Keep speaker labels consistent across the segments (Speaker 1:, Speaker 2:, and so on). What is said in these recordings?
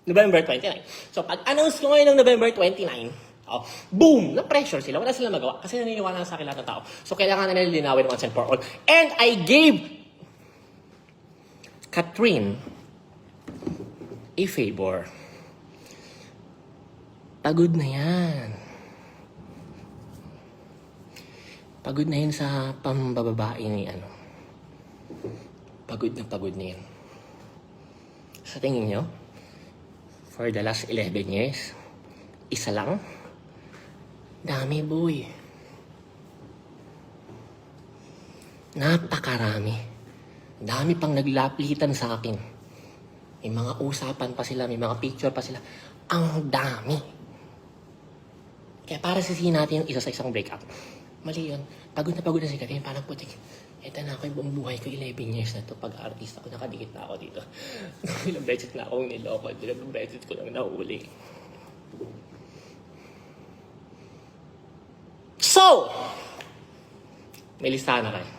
Speaker 1: November 29. So, pag-announce ko ngayon ng November 29, oh, boom! Na-pressure sila. Wala silang magawa. Kasi naniniwala sa akin lahat ng tao. So, kailangan na nila linawin once and for all. And I gave Catherine a favor. Pagod na yan. Pagod na yun sa pambababae ni ano. Pagod na yan. Sa tingin nyo, for the last 11 years, isa lang? Dami, boy. Napakarami. Dami pang naglaplitan sa akin. May mga usapan pa sila, may mga picture pa sila. Ang dami. Kaya para sisihin natin yung isa sa isang breakup. Mali yun. Pagod na si Catherine. Parang putik. Eto na ako yung buong buhay ko. 11 years na to. Pag-artist ako, nakadikit na ako dito. Ilang beses na akong niloko. Ilang beses ko lang nahuli. So! May listahan na kayo.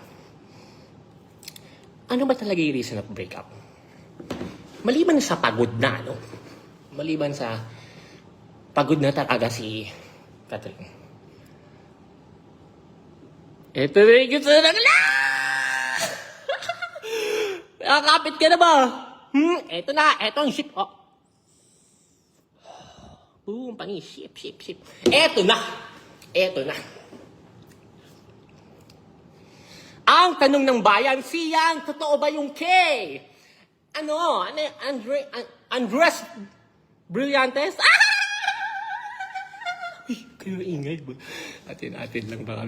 Speaker 1: Ano ba talaga yung reason of breakup? Maliban sa pagod na, no? Maliban sa pagod na talaga si Catherine. Ito na yung gusto na lang! Nakakapit ka na ba? Ito na, ito ang ship. Oh. Boom, pani, ship. Ito na. Ang tanong ng bayan, siyang, totoo ba yung K? Andres Brillantes? Kayo ingay ba? Atin lang baka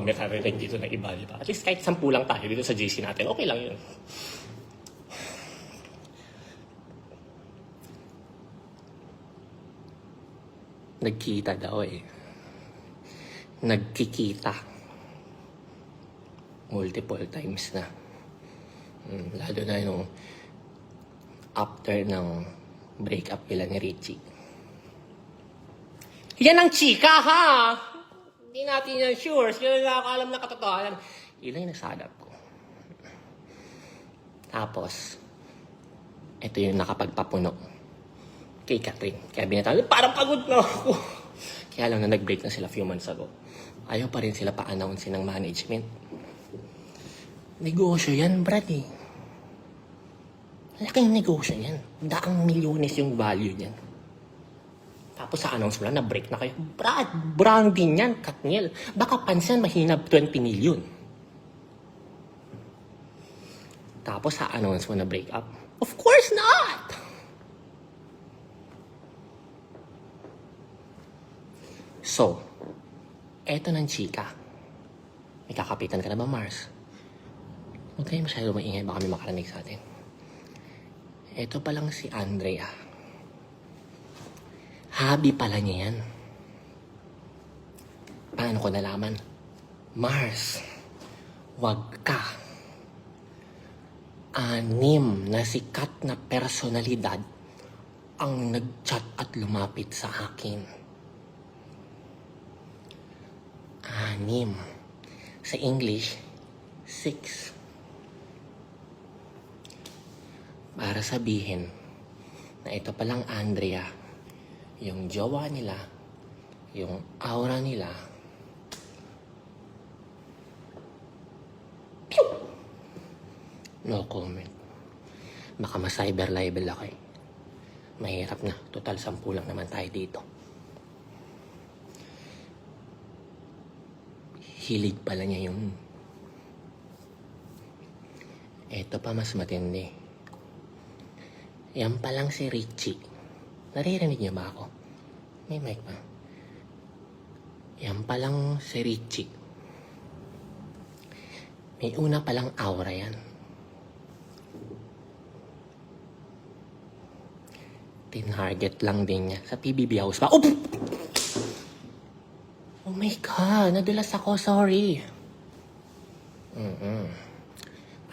Speaker 1: may karinig dito na iba, di ba? At least kahit 10 lang tayo dito sa JC natin, okay lang yun. Nagkita daw eh. Nagkikita. Multiple times na. Lalo na yung after ng breakup nila ni Richie. Yan ang chika, ha? Hindi natin yan sure. Sila nakakaalam na katotohanan. Yun lang yung nasadap ko. Tapos, ito yung nakapagpapuno kay Catherine. Kaya binatawag, parang pagod na ako. Kaya lang na nag-break na sila few months ago. Ayaw pa rin sila pa-announce ng management. Negosyo yan, Brad eh. Laking negosyo yan. Daang milyones yung value niyan. Tapos sa announce mo lang, na-break na kayo. Brad, branding yan, Katniel. Baka pansin, mahina 20 million. Tapos sa announce mo na break up. Of course not! So, eto ng chika. May kakapitan ka na ba, Mars? Huwag kayo masyado maingay, baka may makarinig sa atin. Eto pa lang si Andrea. Hobby pala niya yan. Paano ko nalaman? Mars, wag ka. 6 na sikat na personalidad ang nag-chat at lumapit sa akin. 6. Sa English, 6. Para sabihin na ito palang Andrea, yung jowa nila, yung aura nila, pew! No comment. Baka ma-cyber libel ako eh. Mahirap na. Total 10 lang naman tayo dito. Hilig pala niya yung... Eto pa mas matindi. Yan palang si Richie. Naririnig niyo ba ako? May mic pa. Yan palang si Richie. May una palang aura yan. Tinarget lang din niya. Sa PBB House pa. Oh my God! Nadulas ako. Sorry.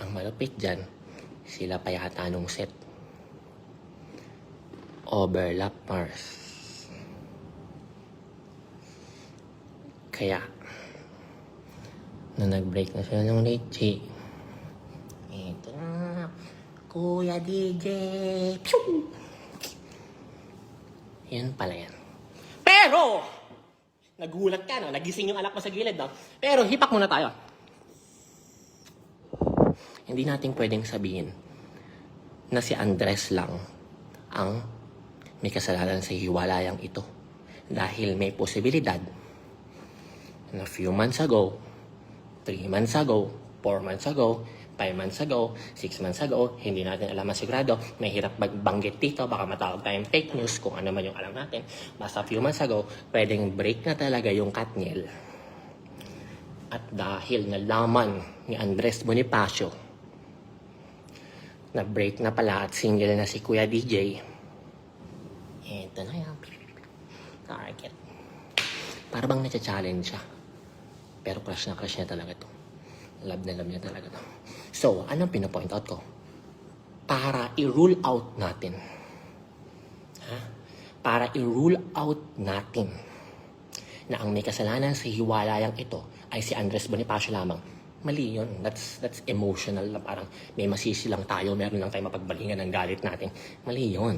Speaker 1: Ang malupit dyan, sila pa yata nung set. Overlap, Mars. Kaya, na nag-break na sila ng Richie, ito na, Kuya DJ, pew! Yan pala yan. Pero, nagulat ka, no? Nagising yung anak mo sa gilid, no? Pero, hipak muna tayo. Hindi natin pwedeng sabihin na si Andres lang ang may kasalanan sa hiwalayang ito. Dahil may posibilidad na few months ago, 3 months ago, 4 months ago, 5 months ago, 6 months ago, hindi natin alam masigurado, mahirap magbanggit dito, baka matawag tayong fake news kung ano man yung alam natin. Basta few months ago, pwedeng break na talaga yung Katniel. At dahil nalaman ni Andres Bonifacio na break na pala at single na si Kuya DJ, eto na yan. Target. Para bang na-challenge siya. Pero crush niya talaga to. Love na love niya talaga to. So, anong pinapoint out ko? Para i-rule out natin. Para i-rule out natin na ang may kasalanan sa hiwalayang ito ay si Andres Bonifacio lamang. Mali yun. That's emotional. Na parang may masisi lang tayo, meron lang tayo mapagbalingan ng galit natin. Mali yun.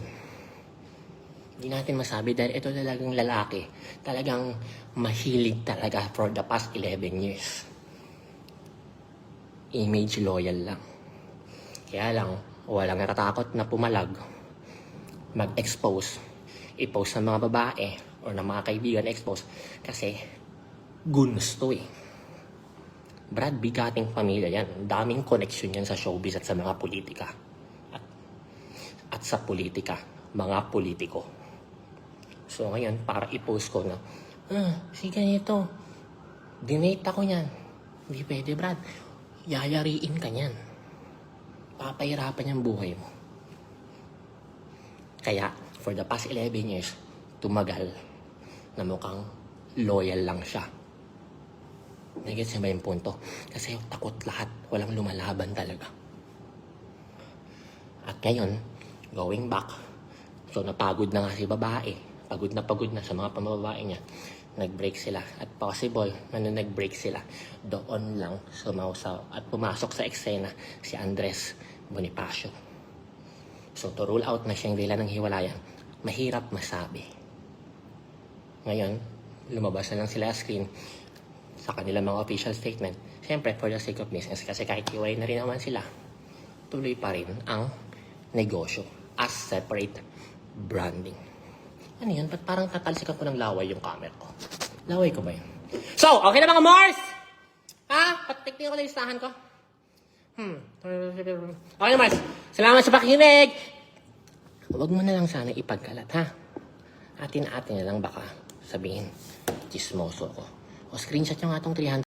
Speaker 1: Hindi natin masabi dahil ito talagang lalaki. Talagang mahilig talaga for the past 11 years. Image loyal lang. Kaya lang, walang natatakot na pumalag, mag-expose, i-post ng mga babae o ng mga kaibigan expose kasi gusto eh. Brad, bigating pamilya yan. Daming connection yan sa showbiz at sa mga politika. At sa politika, mga politiko. So ngayon, para i-post ko na, si ganito, dinate ako yan. Hindi pwede, Brad. Yayariin ka niyan. Papahirapan yung buhay mo. Kaya, for the past 11 years, tumagal na mukhang loyal lang siya. Nagets niya ba yung punto? Kasi takot lahat. Walang lumalaban talaga. At ngayon, going back, so napagod na nga si babae. Pagod na sa mga pamababae niya. Nag-break sila. At possible, nag-break sila. Doon lang sumausaw at pumasok sa eksena si Andres Bonifacio. So, to rule out na siyang dila ng hiwalayan, mahirap masabi. Ngayon, lumabas na lang sila screen sa kanilang mga official statement. Siyempre, for the sake of business, kasi kahit hiwalay na rin naman sila, tuloy pa rin ang negosyo as separate branding. Ano yun? Ba't parang tatalsikan ko ng laway yung camera ko? Laway ko ba yun? So, okay na mga Mars? Patiktingin ko na listahan ko. Okay na Mars. Salamat sa pakikinig. Huwag mo na lang sana ipagkalat, ha? Atin na lang baka sabihin, chismoso ko. O screenshot nyo nga itong 300